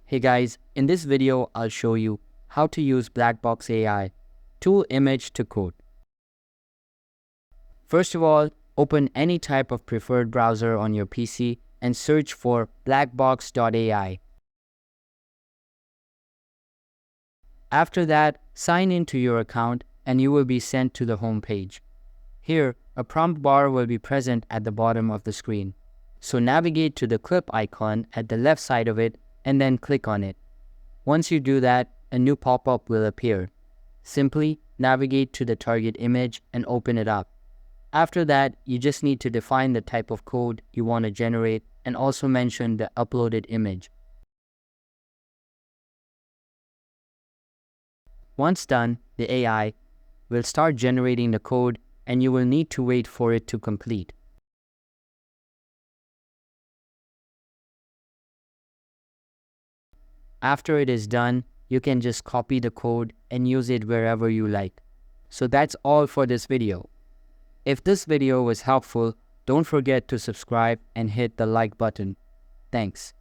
Hey guys, in this video I'll show you how to use Blackbox AI tool image to code. First of all, open any type of preferred browser on your PC and search for blackbox.ai. After that, sign into your account and you will be sent to the home page. Here, a prompt bar will be present at the bottom of the screen. So navigate to the clip icon at the left side of it and then click on it. Once you do that, a new pop-up will appear. Simply navigate to the target image and open it up. After that, you just need to define the type of code you want to generate and also mention the uploaded image. Once done, the AI will start generating the code and you will need to wait for it to complete. After it is done, you can just copy the code and use it wherever you like. So that's all for this video. If this video was helpful, don't forget to subscribe and hit the like button. Thanks.